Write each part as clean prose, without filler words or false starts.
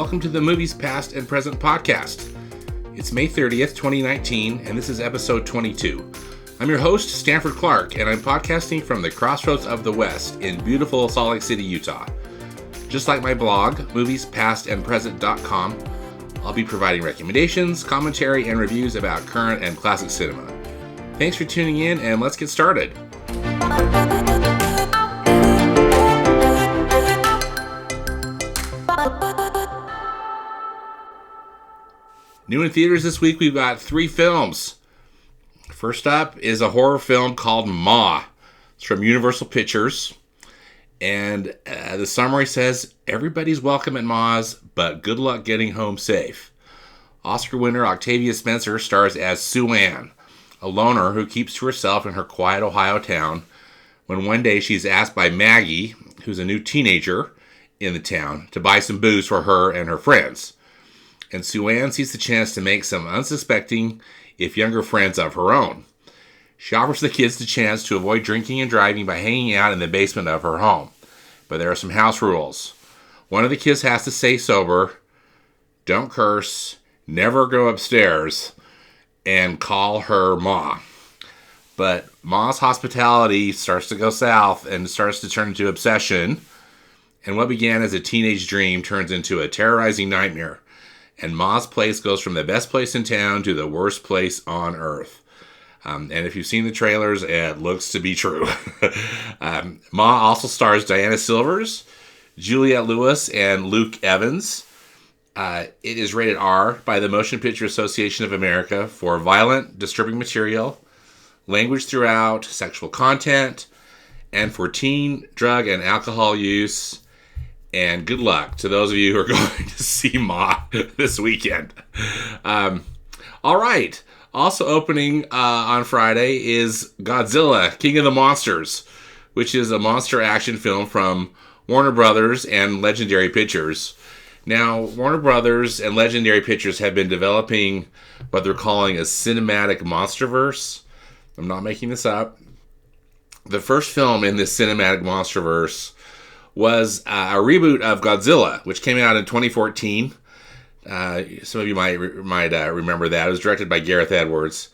welcome to the Movies Past and Present podcast. It's May 30th, 2019, and this is episode 22. I'm your host, Stanford Clark, and I'm podcasting from the crossroads of the West in beautiful Salt Lake City, Utah. Just like my blog, moviespastandpresent.com, I'll be providing recommendations, commentary, and reviews about current and classic cinema. Thanks for tuning in, and let's get started. New in theaters this week, we've got 3 films. First up is a horror film called Ma. It's from Universal Pictures. And the summary says, everybody's welcome at Ma's, but good luck getting home safe. Oscar winner Octavia Spencer stars as Sue Ann, a loner who keeps to herself in her quiet Ohio town, when one day she's asked by Maggie, who's a new teenager in the town, to buy some booze for her and her friends. And Sue Ann sees the chance to make some unsuspecting, if younger, friends of her own. She offers the kids the chance to avoid drinking and driving by hanging out in the basement of her home. But there are some house rules. One of the kids has to stay sober, don't curse, never go upstairs, and call her Ma. But Ma's hospitality starts to go south and starts to turn into obsession. And what began as a teenage dream turns into a terrorizing nightmare. And Ma's place goes from the best place in town to the worst place on earth. And if you've seen the trailers, it looks to be true. Ma also stars Diana Silvers, Juliette Lewis, and Luke Evans. It is rated R by the Motion Picture Association of America for violent, disturbing material, language throughout, sexual content, and for teen, drug, and alcohol use. And good luck to those of you who are going to see Ma this weekend. All right. Also opening on Friday is Godzilla, King of the Monsters, which is a monster action film from Warner Brothers and Legendary Pictures. Now, Warner Brothers and Legendary Pictures have been developing what they're calling a cinematic monsterverse. I'm not making this up. The first film in this cinematic monsterverse was a reboot of Godzilla, which came out in 2014. Some of you might remember that. It was directed by Gareth Edwards.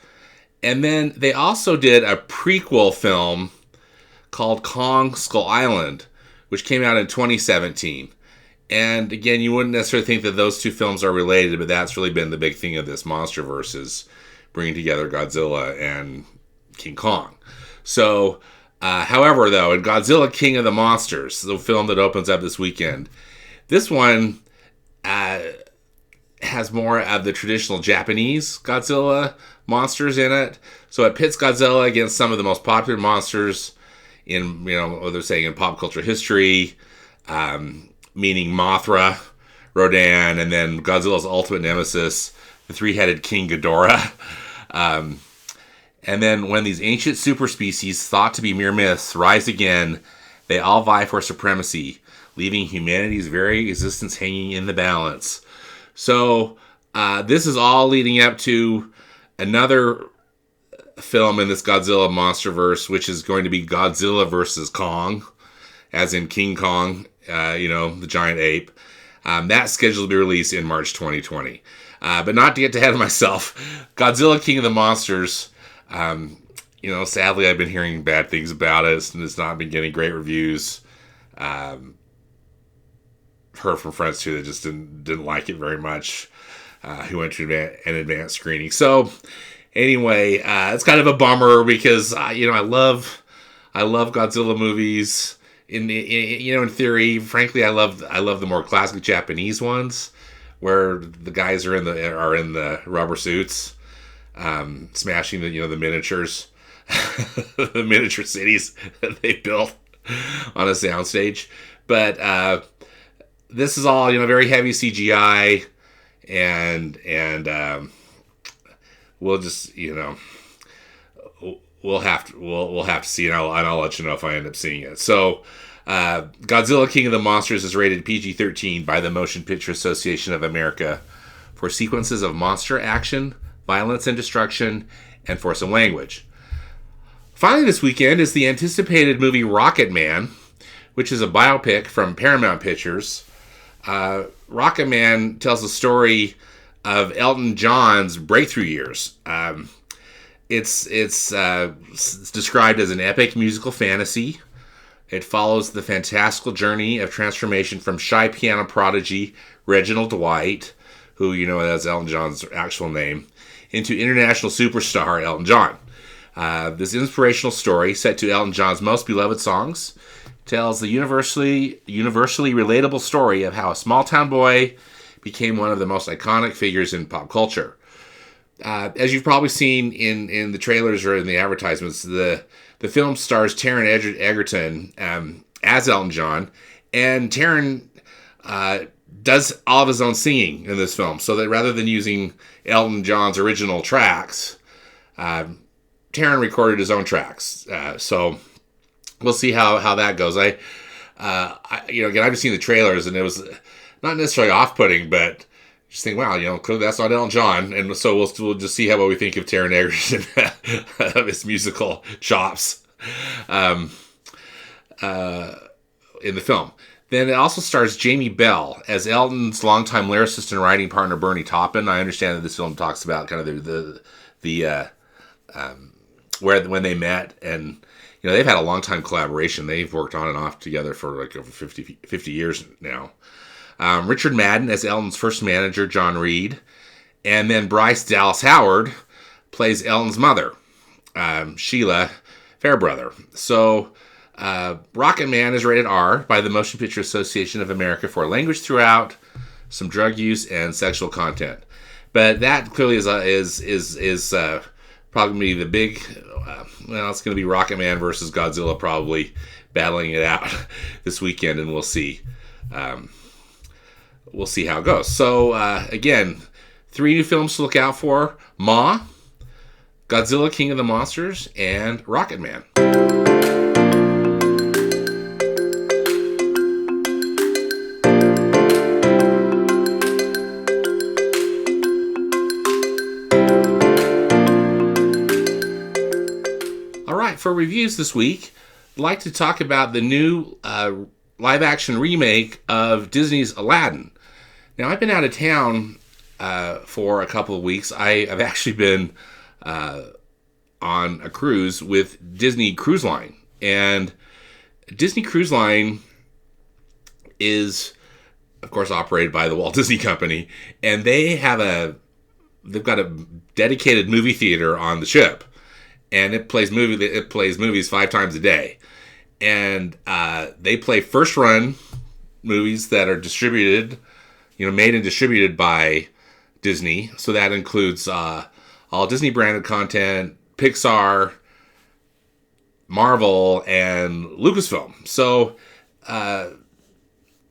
And then they also did a prequel film called Kong Skull Island, which came out in 2017. And again, you wouldn't necessarily think that those two films are related, but that's really been the big thing of this MonsterVerse, is bringing together Godzilla and King Kong. So, however, though, in Godzilla King of the Monsters, the film that opens up this weekend, this one has more of the traditional Japanese Godzilla monsters in it. So it pits Godzilla against some of the most popular monsters in, what they're saying in pop culture history, meaning Mothra, Rodan, and then Godzilla's ultimate nemesis, the three-headed King Ghidorah. And then when these ancient super species thought to be mere myths rise again, they all vie for supremacy, leaving humanity's very existence hanging in the balance. So this is all leading up to another film in this Godzilla monsterverse, which is going to be Godzilla versus Kong, as in King Kong, the giant ape. That's scheduled to be released in March 2020. But not to get ahead of myself, Godzilla King of the Monsters, sadly I've been hearing bad things about it, and it's not been getting great reviews. Heard from friends too that just didn't like it very much, who went to an advanced screening. So anyway, it's kind of a bummer because I love Godzilla movies. In theory, frankly, I love the more classic Japanese ones where the guys are in the rubber suits, smashing the miniatures, the miniature cities that they built on a soundstage. But this is all very heavy CGI, and we'll just we'll have to see, and I'll let you know if I end up seeing it. So Godzilla King of the Monsters is rated PG-13 by the Motion Picture Association of America for sequences of monster action, violence and destruction, and for some language. Finally this weekend is the anticipated movie ROCKETMAN, which is a biopic from Paramount Pictures ROCKETMAN tells the story of Elton John's breakthrough years. It's described as an epic musical fantasy. It follows the fantastical journey of transformation from shy piano prodigy Reginald Dwight, who you know as Elton John's actual name, into international superstar Elton John. This inspirational story, set to Elton John's most beloved songs, tells the universally relatable story of how a small-town boy became one of the most iconic figures in pop culture. As you've probably seen in the trailers or in the advertisements, the film stars Taron Egerton as Elton John, and Taron does all of his own singing in this film, so that rather than using Elton John's original tracks, Taron recorded his own tracks. So we'll see how that goes. Again, I've just seen the trailers, and it was not necessarily off-putting, but just think, wow, clearly that's not Elton John, and so we'll just see what we think of Taron Egerton of his musical chops in the film. Then it also stars Jamie Bell as Elton's longtime lyricist and writing partner Bernie Taupin. I understand that this film talks about kind of the when they met, and they've had a long time collaboration. They've worked on and off together for like over 50 years now. Richard Madden as Elton's first manager, John Reed. And then Bryce Dallas Howard plays Elton's mother, Sheila Fairbrother. So, ROCKETMAN is rated R by the Motion Picture Association of America for language throughout, some drug use, and sexual content. But that clearly is probably the big, it's going to be ROCKETMAN versus Godzilla probably battling it out this weekend, and we'll see. We'll see how it goes. So, again, 3 new films to look out for: Ma, Godzilla King of the Monsters, and ROCKETMAN. All right, for reviews this week, I'd like to talk about the new live-action remake of Disney's Aladdin. Now, I've been out of town for a couple of weeks. I've actually been on a cruise with Disney Cruise Line. And Disney Cruise Line is, of course, operated by the Walt Disney Company. And they've got a dedicated movie theater on the ship. And it plays movies 5 times a day. And they play first-run movies that are distributed, made and distributed by Disney. So that includes all Disney-branded content, Pixar, Marvel, and Lucasfilm. So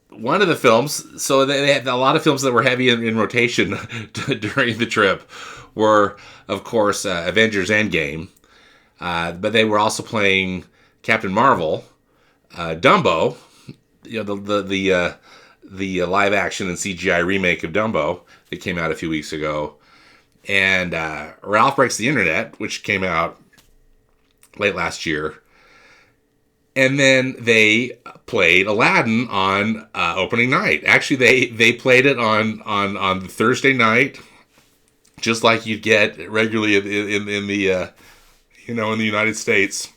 one of the films, so they had a lot of films that were heavy in rotation during the trip were, of course, Avengers Endgame. But they were also playing Captain Marvel, Dumbo, the live action and CGI remake of Dumbo that came out a few weeks ago, and Ralph Breaks the Internet, which came out late last year. And then they played Aladdin on opening night. Actually, they played it on Thursday night, just like you'd get regularly in the in the United States.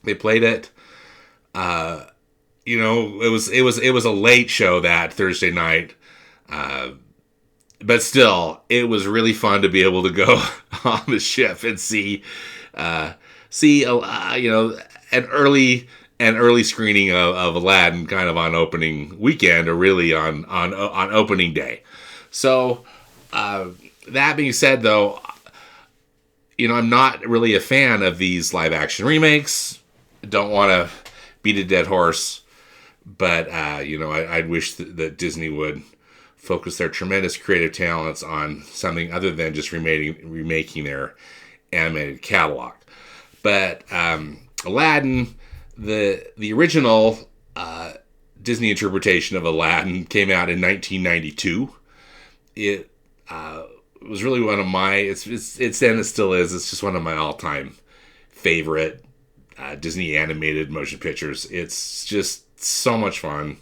They played it. It was a late show that Thursday night, but still, it was really fun to be able to go on the ship and see an early screening of Aladdin, kind of on opening weekend, or really on opening day. So that being said, though, I'm not really a fan of these live action remakes. Don't want to beat a dead horse, but I'd wish that Disney would focus their tremendous creative talents on something other than just remaking their animated catalog. But Aladdin, the original Disney interpretation of Aladdin came out in 1992. It was really one of my, it's and it still is, it's just one of my all-time favorite Disney animated motion pictures. It's just so much fun.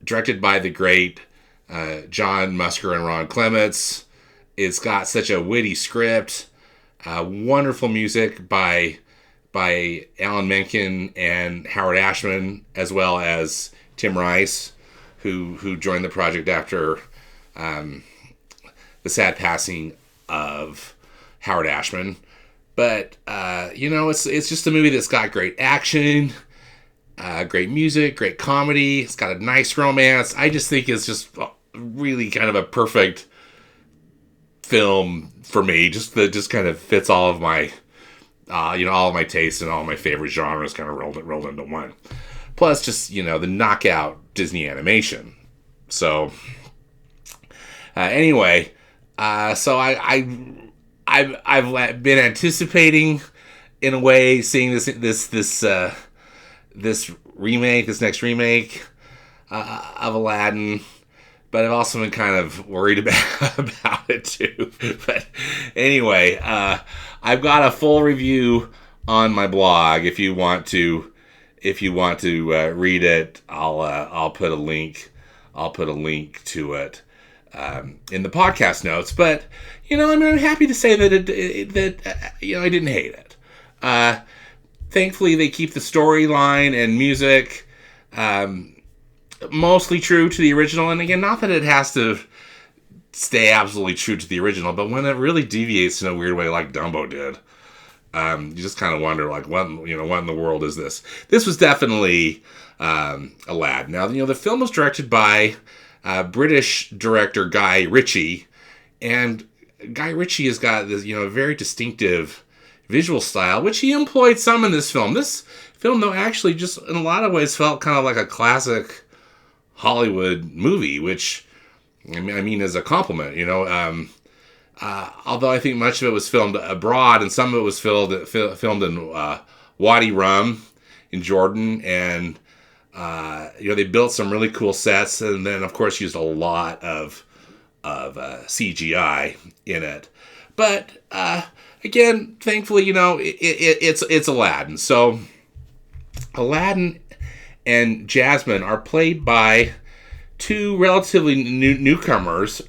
directed by the great John Musker and Ron Clements. It's got such a witty script, wonderful music by Alan Menken and Howard Ashman, as well as Tim Rice, who joined the project after the sad passing of Howard Ashman. But it's just a movie that's got great action, great music, great comedy. It's got a nice romance. I just think it's just really kind of a perfect film for me. Just kind of fits all of my all of my tastes and all of my favorite genres kind of rolled into one. Plus, just the knockout Disney animation. So anyway, so I've been anticipating, in a way, seeing this remake, this next remake of Aladdin. But I've also been kind of worried about it too. But anyway, I've got a full review on my blog. If you want to read it, I'll put a link. I'll put a link to it in the podcast notes. But I'm happy to say that I didn't hate it. Thankfully, they keep the storyline and music mostly true to the original. And again, not that it has to stay absolutely true to the original, but when it really deviates in a weird way, like Dumbo did, you just kind of wonder, like, what in the world is this? This was definitely Aladdin. Now, the film was directed by British director Guy Ritchie, and Guy Ritchie has got this, very distinctive visual style, which he employed some in this film. This film, though, actually just in a lot of ways felt kind of like a classic Hollywood movie, which I mean as a compliment, although I think much of it was filmed abroad and some of it was filmed in Wadi Rum in Jordan, and they built some really cool sets, and then of course used a lot of CGI in it. But again, thankfully, it's Aladdin. So Aladdin and Jasmine are played by two relatively newcomers.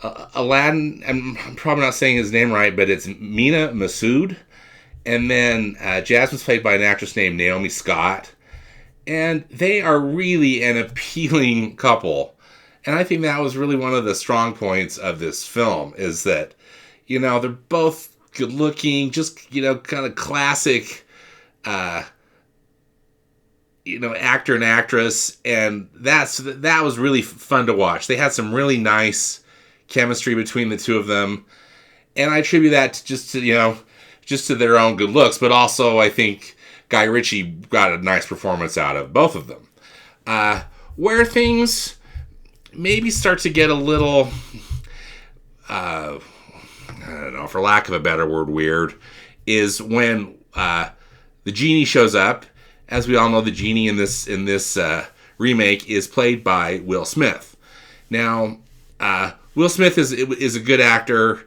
Aladdin, I'm probably not saying his name right, but it's Mina Masood. And then Jasmine's played by an actress named Naomi Scott. And they are really an appealing couple. And I think that was really one of the strong points of this film, is that, they're both good looking, just, kind of classic, actor and actress. And that was really fun to watch. They had some really nice chemistry between the two of them. And I attribute that just to their own good looks, but also I think Guy Ritchie got a nice performance out of both of them. Where things maybe start to get a little, I don't know, for lack of a better word, weird, is when the genie shows up. As we all know, the genie in this remake is played by Will Smith. Now, Will Smith is a good actor.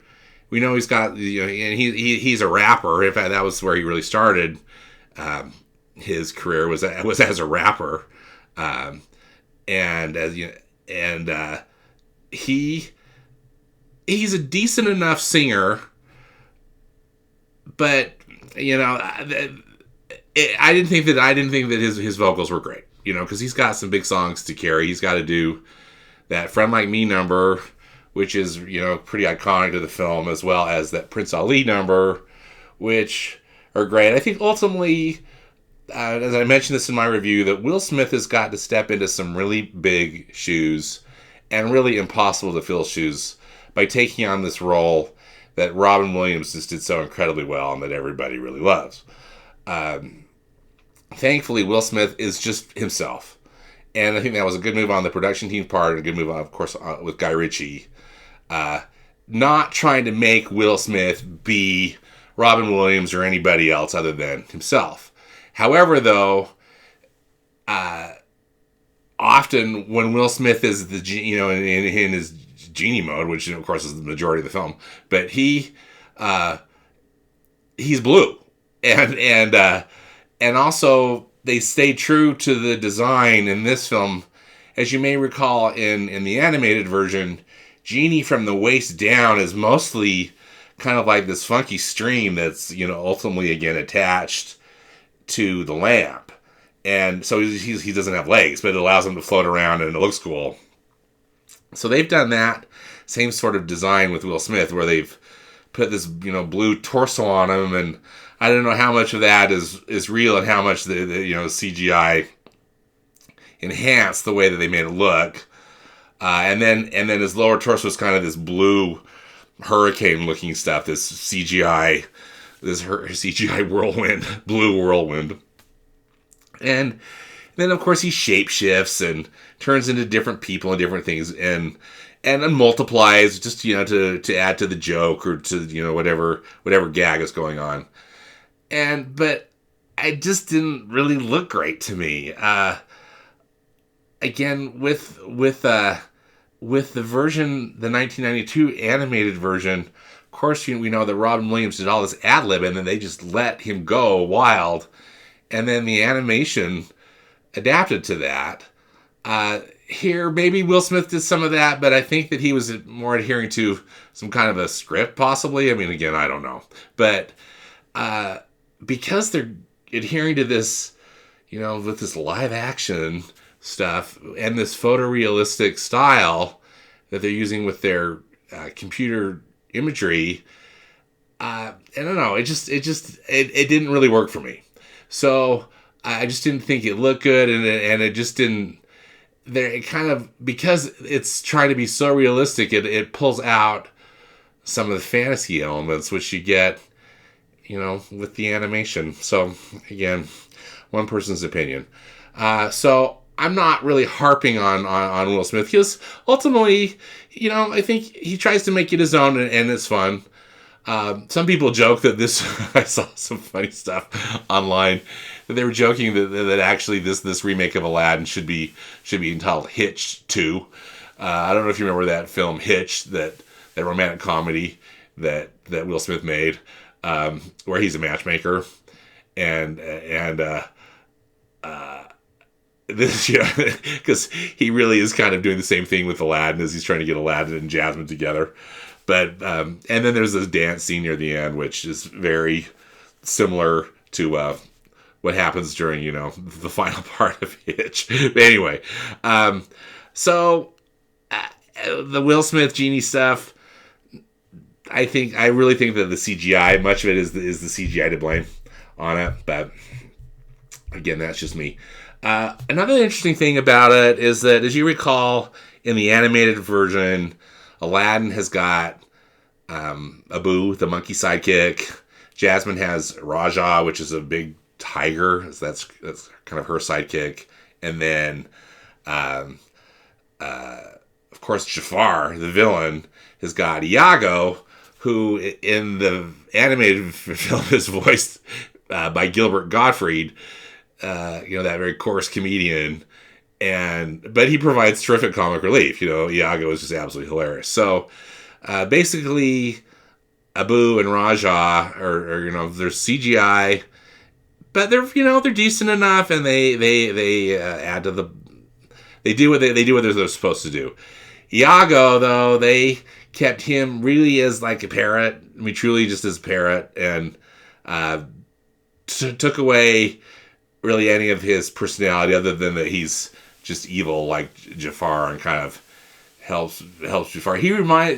We know he's got, and he's a rapper. In fact, that was where he really started his career, was as a rapper, and he's a decent enough singer, but I didn't think that his vocals were great, because he's got some big songs to carry. He's got to do that "Friend Like Me" number, which is, pretty iconic to the film, as well as that Prince Ali number, which are great. I think ultimately, as I mentioned this in my review, that Will Smith has got to step into some really big shoes, and really impossible to fill shoes, by taking on this role that Robin Williams just did so incredibly well and that everybody really loves. Thankfully, Will Smith is just himself. And I think that was a good move on the production team's part, and a good move, of course, with Guy Ritchie. Not trying to make Will Smith be Robin Williams or anybody else other than himself. However, though, often when Will Smith is in his genie mode, which of course is the majority of the film, but he's blue, and also they stay true to the design in this film, as you may recall in the animated version, Genie from the waist down is mostly kind of like this funky stream that's, ultimately again attached to the lamp. And so he doesn't have legs, but it allows him to float around and it looks cool. So they've done that same sort of design with Will Smith, where they've put this, blue torso on him, and I don't know how much of that is real and how much the CGI enhanced the way that they made it look. And then his lower torso is kind of this blue hurricane looking stuff, this CGI whirlwind, blue whirlwind. And then of course he shapeshifts and turns into different people and different things and multiplies just, to add to the joke or to, whatever gag is going on. But it just didn't really look great to me. Again, with the version, the 1992 animated version, of course, we know that Robin Williams did all this ad-lib, and then they just let him go wild. And then the animation adapted to that. Here, maybe Will Smith did some of that, but I think that he was more adhering to some kind of a script, possibly. I mean, again, I don't know. But because they're adhering to this, with this live action stuff and this photorealistic style that they're using with their computer imagery, I don't know. It didn't really work for me. So I just didn't think it looked good, and it just didn't. It kind of, because it's trying to be so realistic, it pulls out some of the fantasy elements which you get, with the animation. So again, one person's opinion. So I'm not really harping on Will Smith, because ultimately, I think he tries to make it his own, and it's fun. Some people joke that this, I saw some funny stuff online, that they were joking that actually this remake of Aladdin should be entitled Hitch 2. I don't know if you remember that film Hitch, that romantic comedy that Will Smith made, where he's a matchmaker, and this, because he really is kind of doing the same thing with Aladdin as he's trying to get Aladdin and Jasmine together. But and then there's this dance scene near the end, which is very similar to what happens during, the final part of Hitch. But anyway, so the Will Smith Genie stuff, I really think that the CGI, much of it is the CGI to blame on it. But again, that's just me. Another interesting thing about it is that, as you recall, in the animated version, Aladdin has got Abu, the monkey sidekick. Jasmine has Raja, which is a big tiger. So that's kind of her sidekick. And then, of course, Jafar, the villain, has got Iago, who in the animated film is voiced by Gilbert Gottfried. That very coarse comedian, but he provides terrific comic relief. Iago is just absolutely hilarious. So basically, Abu and Raja are they're CGI, but they're decent enough, and they add to the. They do what they're supposed to do. Iago, though, they kept him really as like a parrot. I mean, truly just as a parrot, and took away really any of his personality, other than that he's just evil like Jafar and kind of helps Jafar. Iago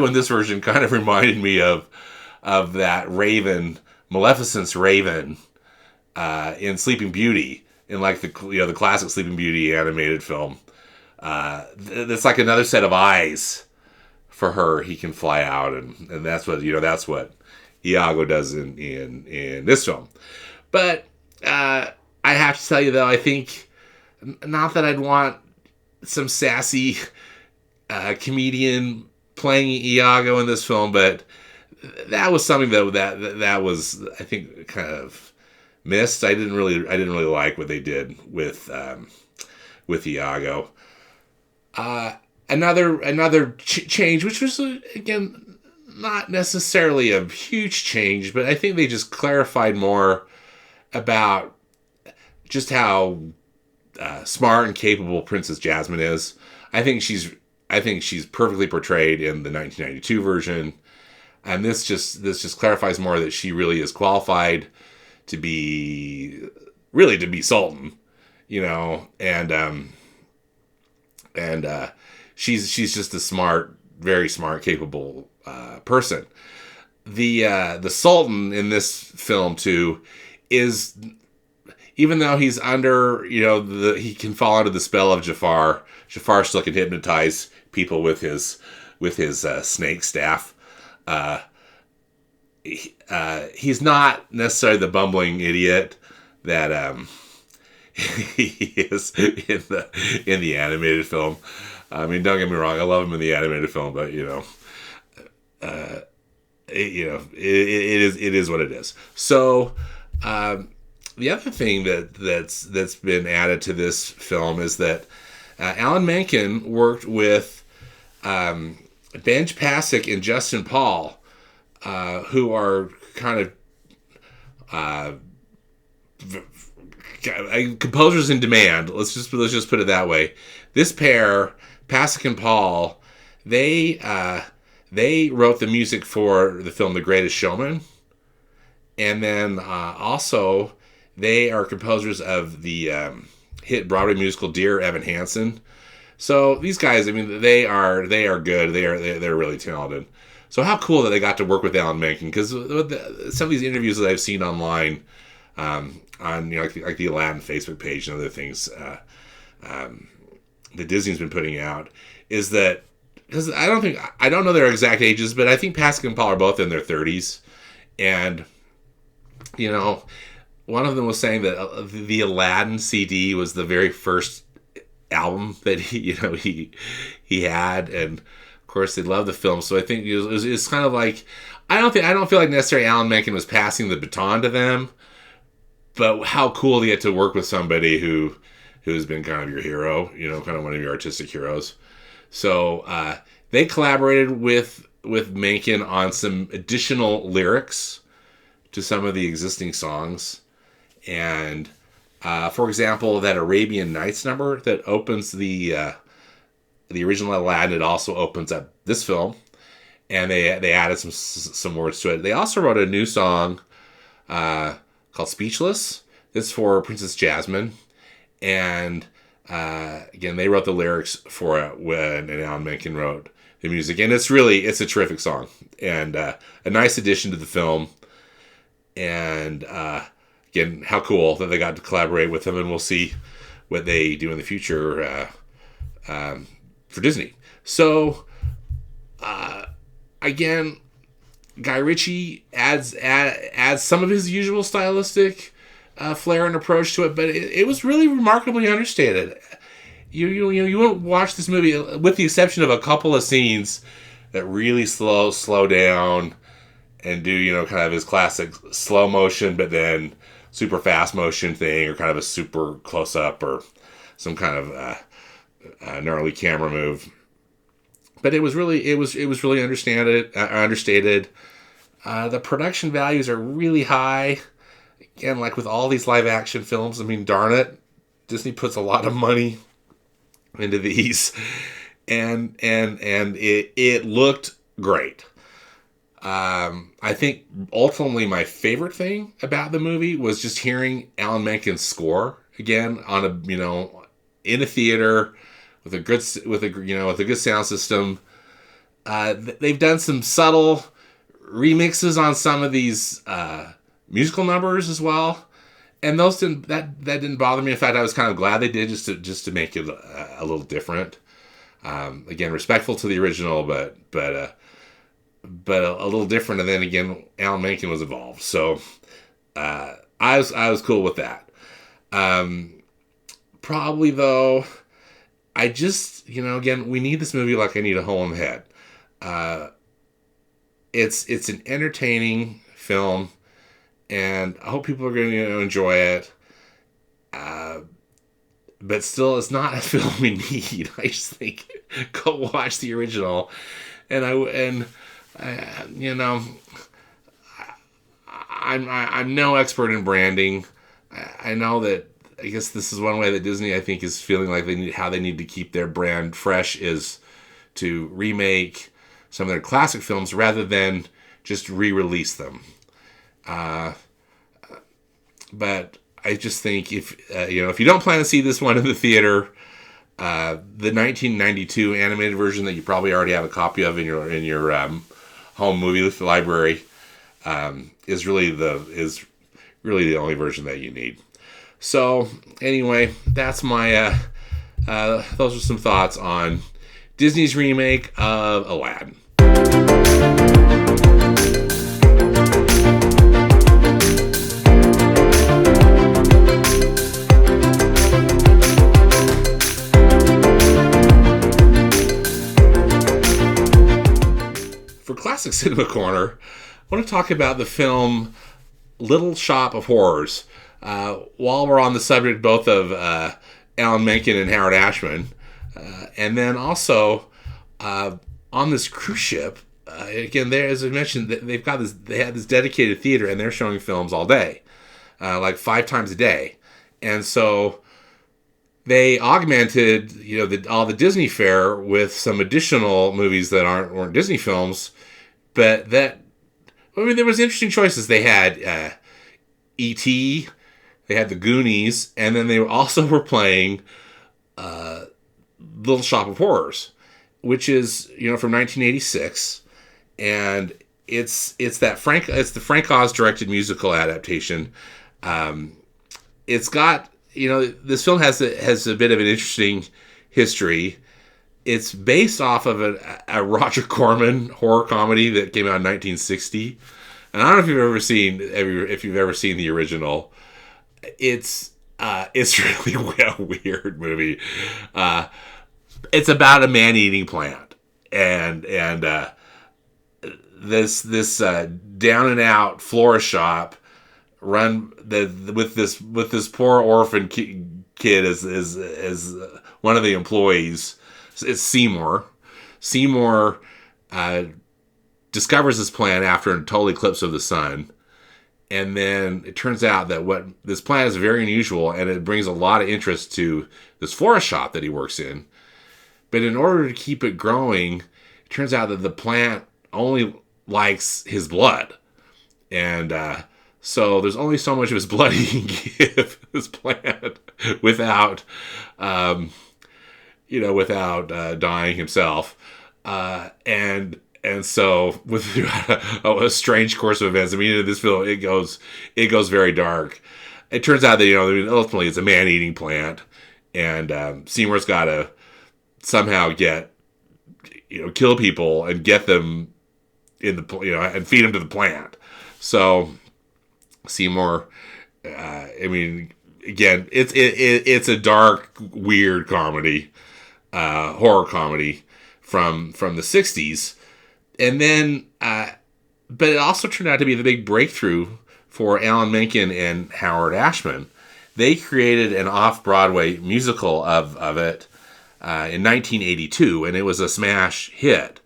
in this version kind of reminded me of that Raven, Maleficent's Raven, in Sleeping Beauty, in like the classic Sleeping Beauty animated film. It's like another set of eyes for her. He can fly out, and that's what Iago does in this film. But I have to tell you, though, I think, not that I'd want some sassy comedian playing Iago in this film, but that was something that was, I think, kind of missed. I didn't really like what they did with Iago. Another change, which was again not necessarily a huge change, but I think they just clarified more about just how smart and capable Princess Jasmine is. I think she's perfectly portrayed in the 1992 version, and this just clarifies more that she really is qualified to be Sultan, and she's just a smart, very smart, capable person. The Sultan in this film too is, even though he's under, he can fall under the spell of Jafar. Jafar still can hypnotize people with his snake staff. He's not necessarily the bumbling idiot that he is in the animated film. I mean, don't get me wrong, I love him in the animated film, but it is what it is. So the other thing that's been added to this film is that Alan Menken worked with Benj Pasek and Justin Paul, who are kind of composers in demand. Let's just put it that way. This pair, Pasek and Paul, they wrote the music for the film The Greatest Showman, and then also they are composers of the hit Broadway musical Dear Evan Hansen. So these guys, I mean, they are good. They're really talented. So how cool that they got to work with Alan Menken, because some of these interviews that I've seen online on like the Aladdin Facebook page and other things that Disney's been putting out, is that, because I don't know their exact ages, but I think Pasek and Paul are both in their 30s, and one of them was saying that the Aladdin CD was the very first album that he had, and of course they loved the film. So I think it's kind of like, I don't feel like necessarily Alan Menken was passing the baton to them, but how cool to get to work with somebody who's been kind of your hero, kind of one of your artistic heroes. So they collaborated with Menken on some additional lyrics to some of the existing songs. And for example, that Arabian Nights number that opens the original Aladdin, it also opens up this film, and they added some words to it. They also wrote a new song called Speechless. It's for Princess Jasmine, and again, they wrote the lyrics for it when Alan Menken wrote the music, and it's a terrific song and a nice addition to the film. And again, how cool that they got to collaborate with him, and we'll see what they do in the future for Disney. So, again, Guy Ritchie adds some of his usual stylistic flair and approach to it, but it was really remarkably understated. You won't watch this movie, with the exception of a couple of scenes that really slow down and do kind of his classic slow motion, but then super fast motion thing, or kind of a super close up, or some kind of gnarly camera move. But it was really understated. The production values are really high. Again, like with all these live action films, I mean, darn it, Disney puts a lot of money into these, and it looked great. I think ultimately my favorite thing about the movie was just hearing Alan Menken's score again on in a theater with a good sound system. They've done some subtle remixes on some of these musical numbers as well, and those didn't bother me. In fact, I was kind of glad they did, just to make it a little different. Again, respectful to the original, but a little different. And then again, Alan Menken was involved, so I was cool with that. Probably though, I just again, we need this movie like I need a hole in the head. It's an entertaining film, and I hope people are going to enjoy it. But still, it's not a film we need. I just think go watch the original, I'm no expert in branding. I know that I guess this is one way that Disney, I think, is feeling like they need to keep their brand fresh is to remake some of their classic films rather than just re-release them. But I just think if you don't plan to see this one in the theater, the 1992 animated version that you probably already have a copy of in your home movie library is really the only version that you need. So anyway, that's my those are some thoughts on Disney's remake of Aladdin. For Classic Cinema Corner, I want to talk about the film Little Shop of Horrors. While we're on the subject both of Alan Menken and Howard Ashman, and then also on this cruise ship, again, there, as I mentioned, they had this dedicated theater, and they're showing films all day, like 5 times a day, and so they augmented, all the Disney fare with some additional movies that weren't Disney films, but there was interesting choices. They had E.T., they had the Goonies, and then they also were playing Little Shop of Horrors, which is from 1986, and it's the Frank Oz directed musical adaptation. It's got this film has a bit of an interesting history. It's based off of a Roger Corman horror comedy that came out in 1960, and I don't know if you've ever seen the original. It's really a weird movie. It's about a man-eating plant, and this down and out florist shop run with this poor orphan kid as one of the employees. It's Seymour. Seymour discovers this plant after a total eclipse of the sun. And then it turns out that this plant is very unusual, and it brings a lot of interest to this florist shop that he works in. But in order to keep it growing, it turns out that the plant only likes his blood. And so there's only so much of his blood he can give this plant without dying himself. And so, with a strange course of events, in this film, it goes very dark. It turns out that ultimately it's a man-eating plant, and Seymour's got to somehow kill people and get them in the and feed them to the plant. So Seymour, again, it's a dark, weird comedy, horror comedy from the 60s. And then, but it also turned out to be the big breakthrough for Alan Menken and Howard Ashman. They created an off-Broadway musical of it in 1982, and it was a smash hit.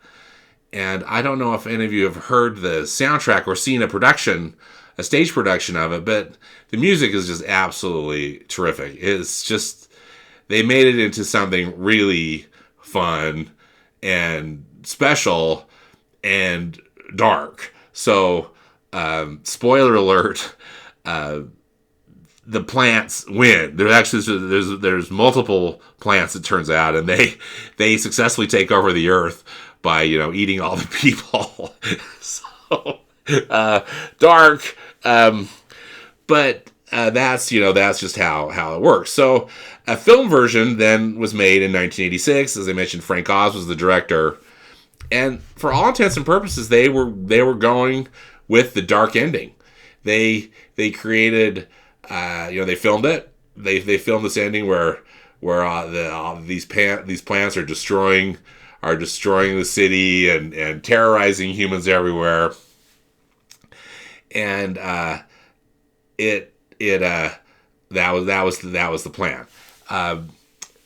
And I don't know if any of you have heard the soundtrack or seen a stage production of it, but the music is just absolutely terrific. It's just, they made it into something really fun and special and dark. So, spoiler alert, the plants win. There's multiple plants, it turns out, and they successfully take over the earth by eating all the people. So dark, but that's just how it works. So a film version then was made in 1986. As I mentioned, Frank Oz was the director. And for all intents and purposes, they were going with the dark ending. They created, they filmed it. They filmed this ending where these plants are destroying the city and terrorizing humans everywhere. And that was the plan.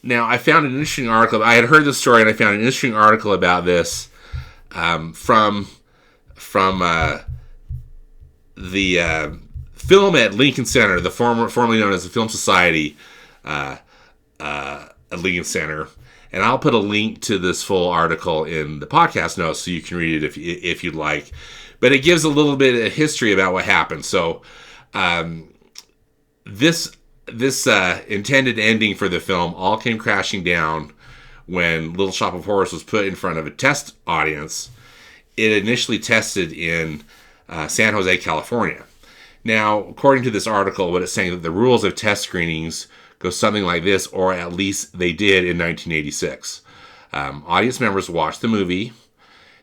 Now, I found an interesting article. I had heard this story, and I found an interesting article about this from the film at Lincoln Center, the formerly known as the Film Society at Lincoln Center. And I'll put a link to this full article in the podcast notes so you can read it if you'd like. But it gives a little bit of history about what happened. So this intended ending for the film all came crashing down when Little Shop of Horrors was put in front of a test audience. It initially tested in San Jose, California. Now, according to this article, what it's saying that the rules of test screenings go something like this, or at least they did in 1986. Audience members watch the movie.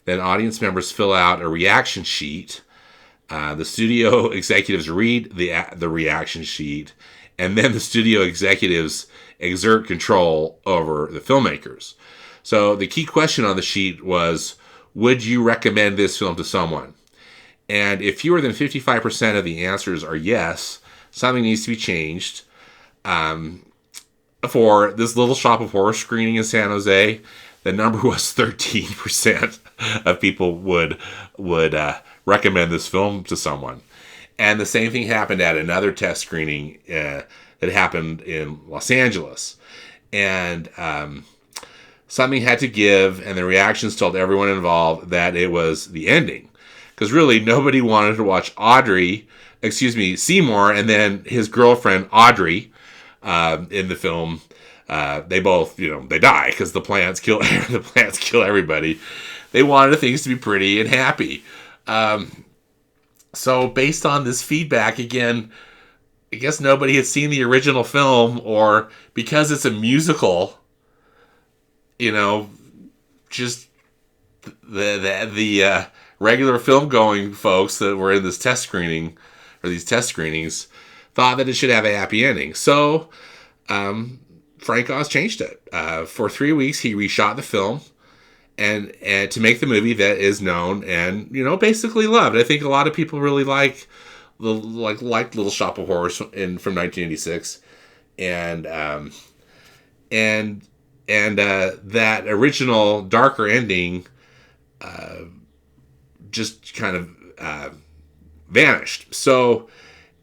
Then audience members fill out a reaction sheet. The studio executives read the reaction sheet. And then the studio executives exert control over the filmmakers. So the key question on the sheet was, would you recommend this film to someone? And if fewer than 55% of the answers are yes, something needs to be changed. For this Little Shop of Horrors screening in San Jose, the number was 13% of people would recommend this film to someone. And the same thing happened at another test screening that happened in Los Angeles. And something had to give, and the reactions told everyone involved that it was the ending. Because really, nobody wanted to watch Seymour, and then his girlfriend, Audrey, in the film. They both, they die because the plants kill everybody. They wanted things to be pretty and happy. So based on this feedback, again, I guess nobody had seen the original film, or because it's a musical, just the regular film going folks that were in this test screening, or these test screenings, thought that it should have a happy ending. So Frank Oz changed it. For 3 weeks, he reshot the film and to make the movie that is known and basically loved. I think a lot of people really liked Little Shop of Horrors from 1986, and that original darker ending just kind of vanished. So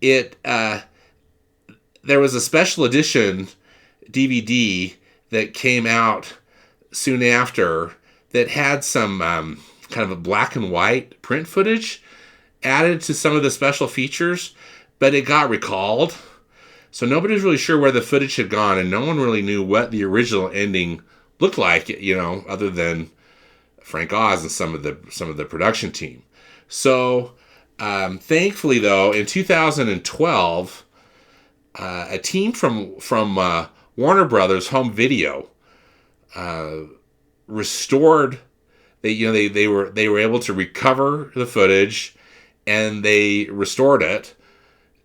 there was a special edition DVD that came out soon after that had some kind of a black and white print footage added to some of the special features, but it got recalled. So nobody was really sure where the footage had gone, and no one really knew what the original ending looked like, other than Frank Oz and some of the production team. So thankfully, though, in 2012, a team from Warner Brothers Home Video restored. They were able to recover the footage, and they restored it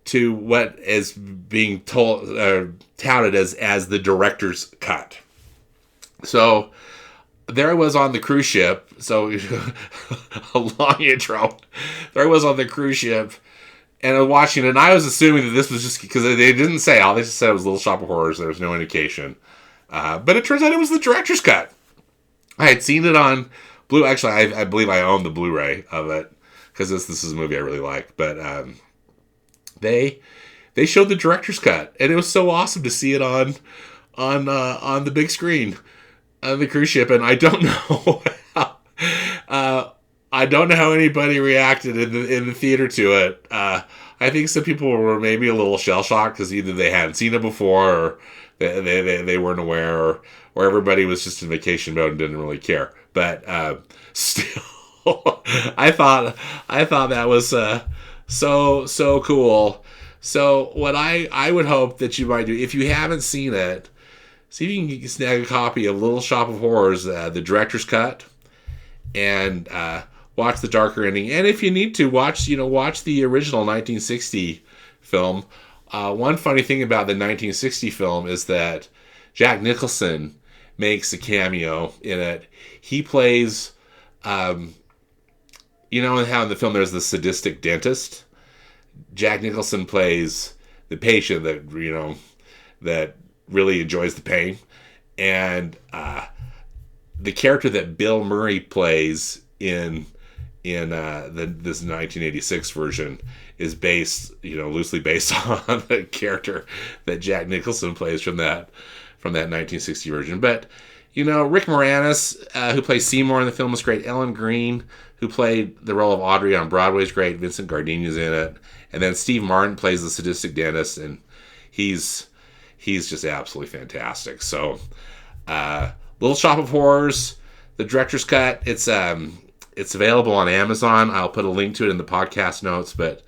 to what is being touted as the director's cut. So there I was on the cruise ship. So a long intro. There I was on the cruise ship, and I was watching it, and I was assuming that this was just because they didn't say how. They just said it was Little Shop of Horrors. There was no indication. But it turns out it was the director's cut. I had seen it on Blu. Actually, I believe I own the Blu-ray of it because this is a movie I really like. But they showed the director's cut, and it was so awesome to see it on the big screen on the cruise ship. And I don't know how anybody reacted in the theater to it. I think some people were maybe a little shell shocked because either they hadn't seen it before, or they weren't aware, or everybody was just in vacation mode and didn't really care. But still, I thought that was so cool. So what I would hope that you might do, if you haven't seen it, see if you can snag a copy of Little Shop of Horrors, the director's cut, and watch the darker ending. And if you need to, watch the original 1960 film. One funny thing about the 1960 film is that Jack Nicholson makes a cameo in it. He plays, how in the film there's the sadistic dentist? Jack Nicholson plays the patient that really enjoys the pain. And the character that Bill Murray plays in in this 1986 version is based, loosely based on the character that Jack Nicholson plays from that 1960 version. But Rick Moranis, who plays Seymour in the film, is great. Ellen Greene, who played the role of Audrey on Broadway, is great. Vincent Gardenia's in it, and then Steve Martin plays the sadistic dentist, and he's just absolutely fantastic. So, Little Shop of Horrors, the director's cut. It's available on Amazon. I'll put a link to it in the podcast notes. But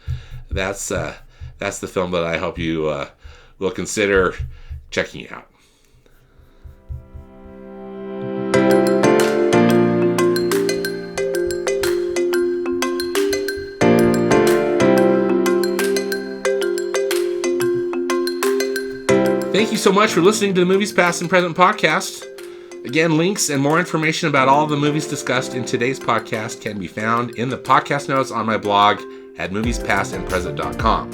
that's the film that I hope you will consider checking out. Thank you so much for listening to the Movies Past and Present podcast. Again, links and more information about all the movies discussed in today's podcast can be found in the podcast notes on my blog at moviespastandpresent.com.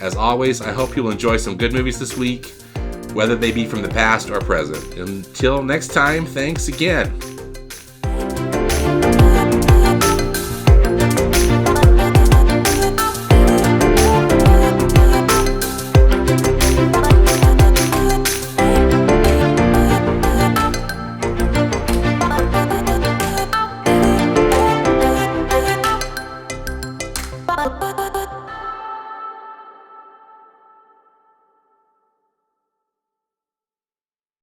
As always, I hope you'll enjoy some good movies this week, whether they be from the past or present. Until next time, thanks again.